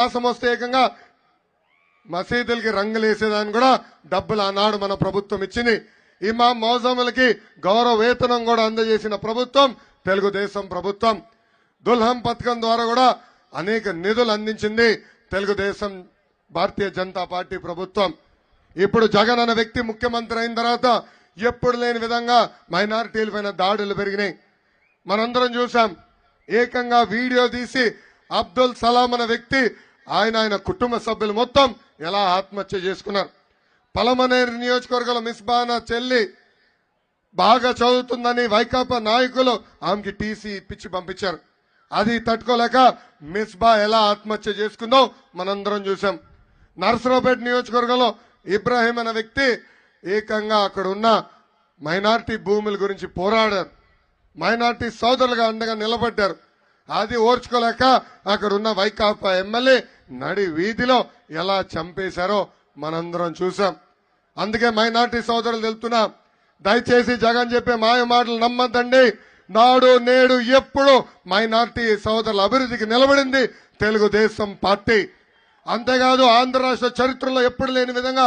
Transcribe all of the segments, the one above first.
మాసం వస్తే ఏకంగా మసీదులకి రంగులు వేసేదాన్ని కూడా డబ్బులు ఆనాడు మన ప్రభుత్వం ఇచ్చింది. ఇమాం మౌజములకి గౌరవ వేతనం కూడా అందజేసిన ప్రభుత్వం తెలుగుదేశం ప్రభుత్వం. దుల్హం పథకం ద్వారా కూడా అనేక నిధులు అందించింది తెలుగుదేశం భారతీయ జనతా పార్టీ ప్రభుత్వం. ఇప్పుడు జగన్ అనే వ్యక్తి ముఖ్యమంత్రి అయిన తర్వాత ఎప్పుడు లేని విధంగా మైనారిటీల పైన దాడులు పెరిగినాయి. మనందరం చూసాం. ఏకంగా వీడియో తీసి అబ్దుల్ సలాం అనే వ్యక్తి ఆయన కుటుంబ సభ్యులు మొత్తం ఎలా ఆత్మహత్య చేసుకున్నారు. పలమనేరు నియోజకవర్గంలో మిస్బానా చెల్లి బాగా చదువుతుందని వైకాపా నాయకులు ఆమెకి టీసీ ఇప్పించి పంపించారు. అది తట్టుకోలేక మిస్బా ఎలా ఆత్మహత్య చేసుకుందో మనందరం చూసాం. నర్సరావుపేట నియోజకవర్గంలో ఇబ్రాహీం అనే వ్యక్తి ఏకంగా అక్కడ ఉన్న మైనార్టీ భూముల గురించి పోరాడారు. మైనార్టీ సోదరులుగా అండగా నిలబడ్డారు. అది ఓర్చుకోలేక అక్కడ ఉన్న వైకాపా ఎమ్మెల్యే నడి వీధిలో ఎలా చంపేశారో మనందరం చూసాం. అందుకే మైనార్టీ సోదరులు తెలుపుతున్నా, దయచేసి జగన్ చెప్పే మాయ మాటలు నమ్మద్దండి. నాడు నేడు ఎప్పుడు మైనార్టీ సోదరుల అభివృద్ధికి నిలబడింది తెలుగుదేశం పార్టీ. అంతేకాదు ఆంధ్ర రాష్ట్ర చరిత్రలో ఎప్పుడు లేని విధంగా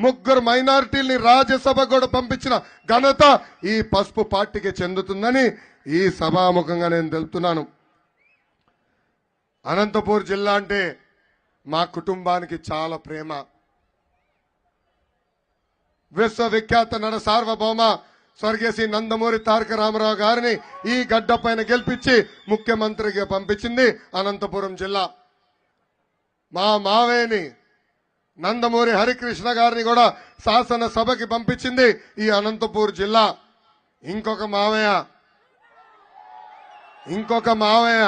3 మైనారిటీల్ని రాజ్యసభ కూడా పంపించిన ఘనత ఈ పసుపు పార్టీకి చెందుతుందని ఈ సభాముఖంగా నేను తెలుపుతున్నాను. అనంతపూర్ జిల్లా అంటే మా కుటుంబానికి చాలా ప్రేమ. విశ్వవిఖ్యాత నట సార్వభౌమ స్వర్గీయ శ్రీ నందమూరి తారక రామారావు గారిని ఈ గడ్డ పైన గెలిపించి ముఖ్యమంత్రిగా పంపించింది అనంతపురం జిల్లా. మా మావేని నందమూరి హరికృష్ణ గారిని కూడా శాసనసభకి పంపించింది ఈ అనంతపూర్ జిల్లా. ఇంకొక మావయ్య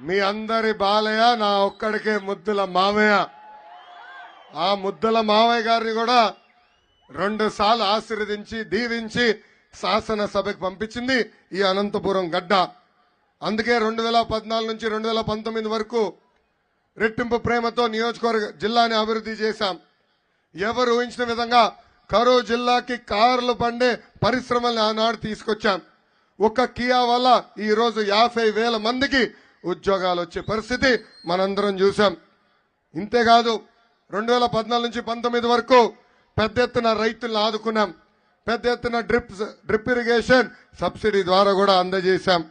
మీ అందరి బాలయ్య, నా ఒక్కడికే ముద్దుల మావయ్య. ఆ ముద్దుల మావయ్య గారిని కూడా 2 సార్లు ఆశీర్వదించి దీవించి శాసనసభకి పంపించింది ఈ అనంతపురం గడ్డ. అందుకే 2014 నుంచి 2019 వరకు రెట్టింపు ప్రేమతో నియోజకవర్గ జిల్లాని అభివృద్ధి చేశాం. ఎవరు ఊహించిన విధంగా కరూరు జిల్లాకి కార్లు పండే పరిశ్రమల్ని ఆనాడు తీసుకొచ్చాం. ఒక కియా వల్ల ఈ రోజు 50,000 మందికి ఉద్యోగాలు వచ్చే పరిస్థితి మనందరం చూసాం. ఇంతేకాదు 2014 నుంచి 19 వరకు పెద్ద ఎత్తున రైతులను ఆదుకున్నాం. పెద్ద ఎత్తున డ్రిప్ ఇరిగేషన్ సబ్సిడీ ద్వారా కూడా అందజేశాం.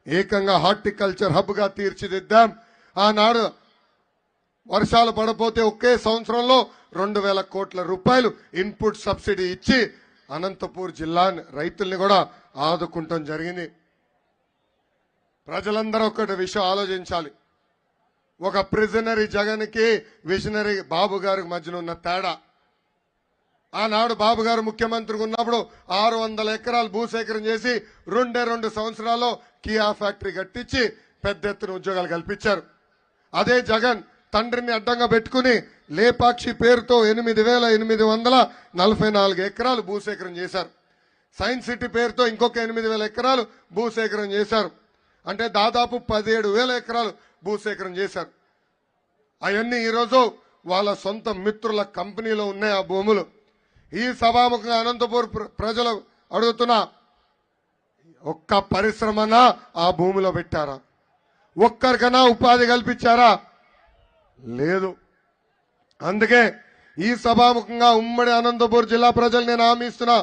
ఏకంగా హార్టికల్చర్ హబ్ గా తీర్చిదిద్దాం. ఆనాడు వర్షాలు పడపోతే ఒకే సంవత్సరంలో 2,000 కోట్ల రూపాయలు ఇన్పుట్ సబ్సిడీ ఇచ్చి అనంతపూర్ జిల్లా రైతుల్ని కూడా ఆదుకుంటాం జరిగింది. ప్రజలందరూ ఒకటి విషయం ఆలోచించాలి. ఒక ప్రిజనరీ జగన్ కి విజనరీ బాబు గారి మధ్యన ఉన్న తేడా. ఆనాడు బాబు గారు ముఖ్యమంత్రిగా ఉన్నప్పుడు 600 ఎకరాలు భూసేకరణ చేసి 2 సంవత్సరాల్లో కియా ఫ్యాక్టరీ కట్టించి పెద్ద ఎత్తున ఉద్యోగాలు కల్పించారు. అదే జగన్ తండ్రిని అడ్డంగా పెట్టుకుని లేపాక్షి పేరుతో 8,844 ఎకరాలు భూసేకరణ చేశారు. సైన్స్ సిటీ పేరుతో ఇంకొక 8,000 ఎకరాలు భూసేకరణ చేశారు. అంటే దాదాపు 17,000 ఎకరాలు భూసేకరణ చేశారు. అవన్నీ ఈరోజు వాళ్ళ సొంత మిత్రుల కంపెనీలో ఉన్నాయి ఆ భూములు. ఈ సభాముఖంగా అనంతపూర్ ప్రజలు అడుగుతున్నా, ఒక్క పరిశ్రమనా ఆ భూమిలో పెట్టారా? ఒక్కరికైనా ఉపాధి కల్పించారా? లేదు. అందుకే ఈ సభాముఖంగా ఉమ్మడి అనంతపూర్ జిల్లా ప్రజలు నేను హామీ ఇస్తున్నా,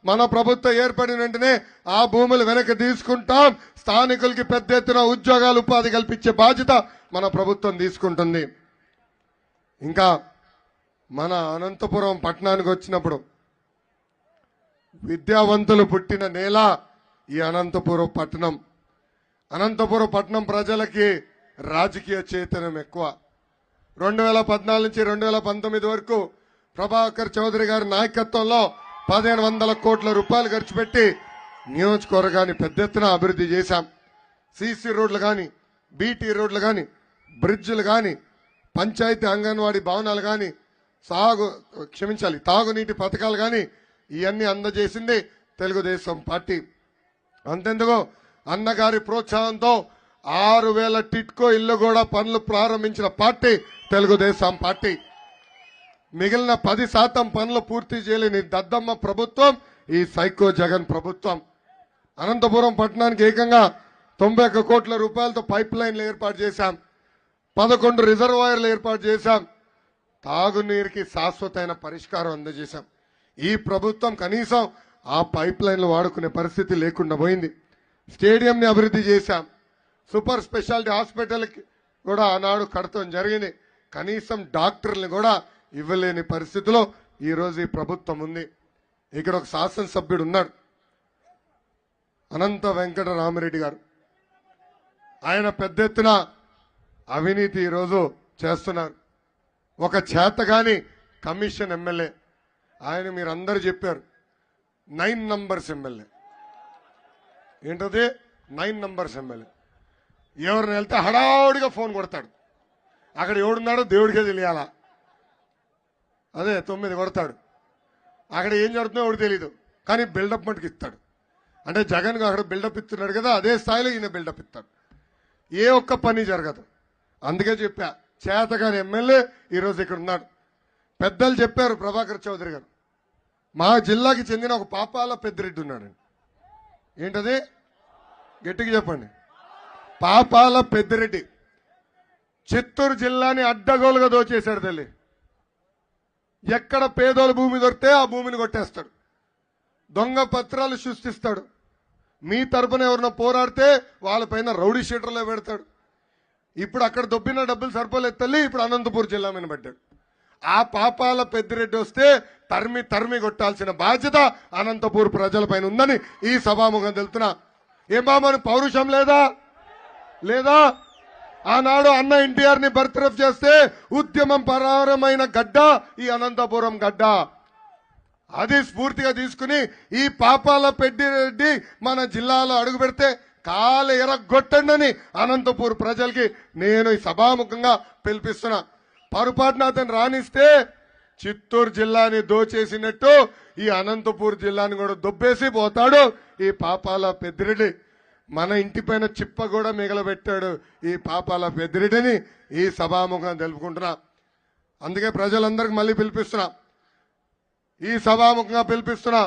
మన ప్రభుత్వం ఏర్పడిన వెంటనే ఆ భూములు వెనక్కి తీసుకుంటాం. స్థానికులకి పెద్ద ఎత్తున ఉద్యోగాలు ఉపాధి కల్పించే బాధ్యత మన ప్రభుత్వం తీసుకుంటుంది. ఇంకా మన అనంతపురం పట్టణానికి వచ్చినప్పుడు విద్యావంతులు పుట్టిన నేల ఈ అనంతపురం పట్టణం. అనంతపురం పట్టణం ప్రజలకి రాజకీయ చైతన్యం ఎక్కువ. 2014 నుంచి 2019 వరకు ప్రభాకర్ చౌదరి గారి నాయకత్వంలో 1,500 కోట్ల రూపాయలు ఖర్చు పెట్టి నియోజకవర్గాన్ని పెద్ద ఎత్తున అభివృద్ధి చేశాం. సీసీ రోడ్లు కానీ, బీటీ రోడ్లు కానీ, బ్రిడ్జ్లు కానీ, పంచాయతీ అంగన్వాడీ భవనాలు కానీ, తాగునీటి పథకాలు కానీ ఇవన్నీ అందజేసింది తెలుగుదేశం పార్టీ. అంతెందుకు అన్నగారి ప్రోత్సాహంతో 6,000 టిట్కో ఇల్లు కూడా పనులు ప్రారంభించిన పార్టీ తెలుగుదేశం పార్టీ. మిగిలిన 10% పనులు పూర్తి చేయలేని దద్దమ్మ ప్రభుత్వం ఈ సైకో జగన్ ప్రభుత్వం. అనంతపురం పట్టణానికి ఏకంగా 91 కోట్ల రూపాయలతో పైప్ లైన్లు ఏర్పాటు చేశాం. 11 రిజర్వాయర్లు ఏర్పాటు చేశాం. తాగునీరుకి శాశ్వతమైన పరిష్కారం అందజేశాం. ఈ ప్రభుత్వం కనీసం ఆ పైప్ లైన్లు వాడుకునే పరిస్థితి లేకుండా పోయింది. స్టేడియంని అభివృద్ధి చేశాం. సూపర్ స్పెషాలిటీ హాస్పిటల్కి కూడా ఆనాడు కడతం జరిగింది. కనీసం డాక్టర్ని కూడా ఇవ్వలేని పరిస్థితిలో ఈరోజు ఈ ప్రభుత్వం ఉంది. ఇక్కడ ఒక శాసనసభ్యుడు ఉన్నాడు, అనంత వెంకట రామిరెడ్డి గారు. ఆయన పెద్ద ఎత్తున అవినీతి ఈరోజు చేస్తున్నారు. ఒక చేతగాని కమిషన్ ఎమ్మెల్యే ఆయన, మీరందరూ చెప్పారు 9 నంబర్స్ ఎమ్మెల్యే. ఏంటది 9 నంబర్స్ ఎమ్మెల్యే? ఎవరిని వెళ్తే హడావుడిగా ఫోన్ కొడతాడు. అక్కడ ఎవడున్నాడో దేవుడికే తెలియాలా. అదే 9 కొడతాడు. అక్కడ ఏం జరుగుతుందో ఎవడు తెలీదు, కానీ బిల్డప్ మటుకు ఇస్తాడు. అంటే జగన్ అక్కడ బిల్డప్ ఇస్తున్నాడు కదా, అదే స్థాయిలో ఈయన బిల్డప్ ఇస్తాడు. ఏ ఒక్క పని జరగదు. అందుకే చెప్పా, చేతగాని ఎమ్మెల్యే ఈరోజు ఇక్కడ ఉన్నాడు. పెద్దలు చెప్పారు, ప్రభాకర్ చౌదరి గారు, మా జిల్లాకి చెందిన ఒక పాపాల పెద్దిరెడ్డి ఉన్నాడండి. ఏంటది? గట్టిగా చెప్పండి. పాపాల పెద్దిరెడ్డి చిత్తూరు జిల్లాని అడ్డగోలుగా దోచేశాడు తల్లి. ఎక్కడ పేదోళ్ళ భూమి దొరికితే ఆ భూమిని కొట్టేస్తాడు, దొంగ పత్రాలు సృష్టిస్తాడు. మీ తరపున ఎవరినో పోరాడితే వాళ్ళపైన రౌడీ షీటర్లో పెడతాడు. ఇప్పుడు అక్కడ దొబ్బిన డబ్బులు సరిపోలేదు తల్లి, ఇప్పుడు అనంతపూర్ జిల్లా మీద పడ్డాడు. ఆ పాపాల పెద్దిరెడ్డి వస్తే తరిమి కొట్టాల్సిన బాధ్యత అనంతపూర్ ప్రజలపైన ఉందని ఈ సభాముఖం తెలుతున్నా. ఏం బాబు పౌరుషం లేదా? ఆనాడు అన్న ఎన్టీఆర్ ని బర్తరఫ్ చేస్తే ఉద్యమం ప్రారంభమైన గడ్డ ఈ అనంతపురం గడ్డ. అది స్ఫూర్తిగా తీసుకుని ఈ పాపాల పెద్దిరెడ్డి మన జిల్లాలో అడుగు పెడితే కాలు ఎరగొట్టండి అనంతపూర్ ప్రజలకి నేను ఈ సభాముఖంగా పిలిపిస్తున్నా. పొరపాటున అతను రాణిస్తే చిత్తూరు జిల్లాని దోచేసినట్టు ఈ అనంతపూర్ జిల్లాని కూడా దొబ్బేసి పోతాడు ఈ పాపాల పెద్దిరెడ్డి. మన ఇంటిపైన చిప్ప కూడా మిగలబెట్టాడు ఈ పాపాల పెద్దిరెడ్డిని ఈ సభాముఖంగా తెలుపుకుంటున్నా. అందుకే ప్రజలందరికీ మళ్ళీ పిలిపిస్తున్నా, ఈ సభాముఖంగా పిలిపిస్తున్నా,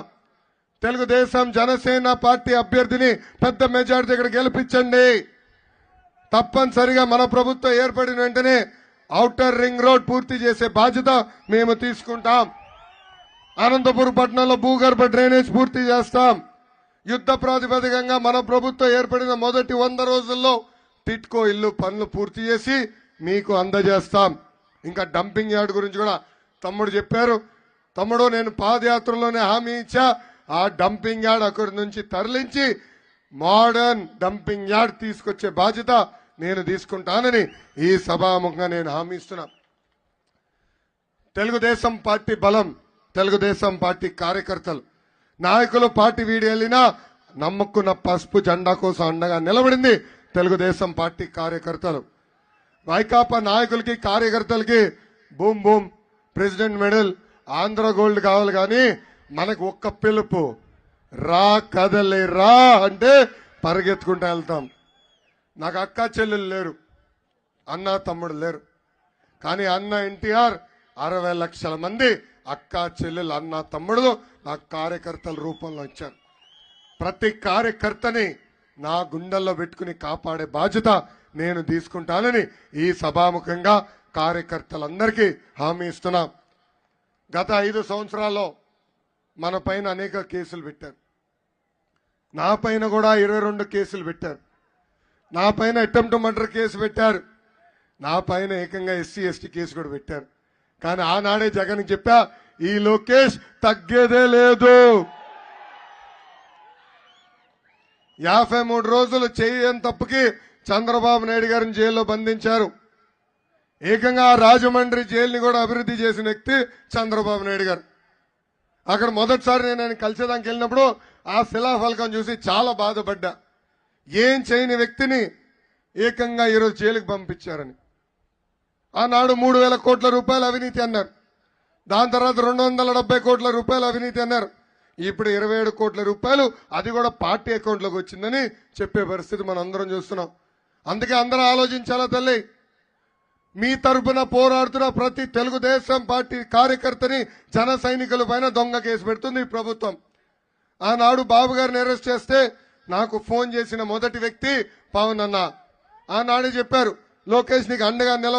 తెలుగుదేశం జనసేన పార్టీ అభ్యర్థిని పెద్ద మెజార్టీ దగ్గర గెలిపించండి. తప్పనిసరిగా మన ప్రభుత్వం ఏర్పడిన వెంటనే ఔటర్ రింగ్ రోడ్ పూర్తి చేసే బాధ్యత మేము తీసుకుంటాం. అనంతపురం పట్టణంలో భూగర్భ డ్రైనేజ్ పూర్తి చేస్తాం. యుద్ధ ప్రాతిపదికంగా మన ప్రభుత్వం ఏర్పడిన మొదటి 100 రోజుల్లో టిట్కో ఇల్లు పనులు పూర్తి చేసి మీకు అందజేస్తాం. ఇంకా డంపింగ్ యార్డ్ గురించి కూడా తమ్ముడు చెప్పారు. తమ్ముడు, నేను పాదయాత్రలోనే హామీ ఇచ్చా, ఆ డంపింగ్ యార్డ్ అక్కడి నుంచి తరలించి మోడర్న్ డంపింగ్ యార్డ్ తీసుకొచ్చే బాధ్యత నేను తీసుకుంటానని ఈ సభాముఖంగా నేను హామీ ఇస్తున్నా. తెలుగుదేశం పార్టీ బలం, తెలుగుదేశం పార్టీ కార్యకర్తలు, నాయకులు పార్టీ వీడి వెళ్ళినా నమ్ముకున్న పసుపు జెండా కోసం అండగా నిలబడింది తెలుగుదేశం పార్టీ కార్యకర్తలు. వైకాపా నాయకులకి కార్యకర్తలకి boom boom president medal Andhra gold కావాలి, కానీ మనకు ఒక్క పిలుపు, రా కదలే రా అంటే పరిగెత్తుకుంటూ వెళ్తాం. నాకు అక్క చెల్లెలు లేరు, అన్న తమ్ముడు లేరు, కానీ అన్న ఎన్టీఆర్ 60 లక్షల మంది అక్క చెల్లెలు అన్న తమ్ముడు నాకు కార్యకర్తల రూపంలో ఇచ్చారు. ప్రతి కార్యకర్తని నా గుండెల్లో పెట్టుకుని కాపాడే బాధ్యత నేను తీసుకుంటానని ఈ సభాముఖంగా కార్యకర్తలందరికీ హామీ ఇస్తున్నా. గత 5 సంవత్సరాల్లో మన పైన అనేక కేసులు పెట్టారు. నా పైన కూడా 22 కేసులు పెట్టారు. నా పైన అటెంప్ట్ మర్డర్ కేసు పెట్టారు. నా పైన ఏకంగా SC ST కేసు కూడా పెట్టారు. కానీ ఆనాడే జగన్ చెప్పా, ఈ లోకేష్ తగ్గేదే లేదు. 53 రోజులు చేయని తప్పుకి చంద్రబాబు నాయుడు గారిని జైల్లో బంధించారు. ఏకంగా రాజమండ్రి జైలుని కూడా అభివృద్ధి చేసిన వ్యక్తి చంద్రబాబు నాయుడు గారు. అక్కడ మొదటిసారి నేను ఆయన కలిసేదానికి వెళ్ళినప్పుడు ఆ శిలాఫలకం చూసి చాలా బాధపడ్డా. ఏం చేయని వ్యక్తిని ఏకంగా ఈరోజు జైలుకి పంపించారని. ఆనాడు 3,000 కోట్ల రూపాయలు అవినీతి అన్నారు. దాని తర్వాత 270 కోట్ల రూపాయలు అవినీతి అన్నారు. ఇప్పుడు 27 కోట్ల రూపాయలు, అది కూడా పార్టీ అకౌంట్లోకి వచ్చిందని చెప్పే పరిస్థితి మనం అందరం చూస్తున్నాం. అందుకే అందరూ ఆలోచించాలా తల్లి, మీ తరపున పోరాడుతున్న ప్రతి తెలుగుదేశం పార్టీ కార్యకర్తని జన సైనికుల పైన దొంగ కేసు పెడుతుంది ఈ ప్రభుత్వం. ఆనాడు బాబు గారిని అరెస్ట్ చేస్తే నాకు ఫోన్ చేసిన మొదటి వ్యక్తి పవన్ అన్న. ఆనాడు చెప్పారు, లోకేష్ నీకు అండగా నిలబడి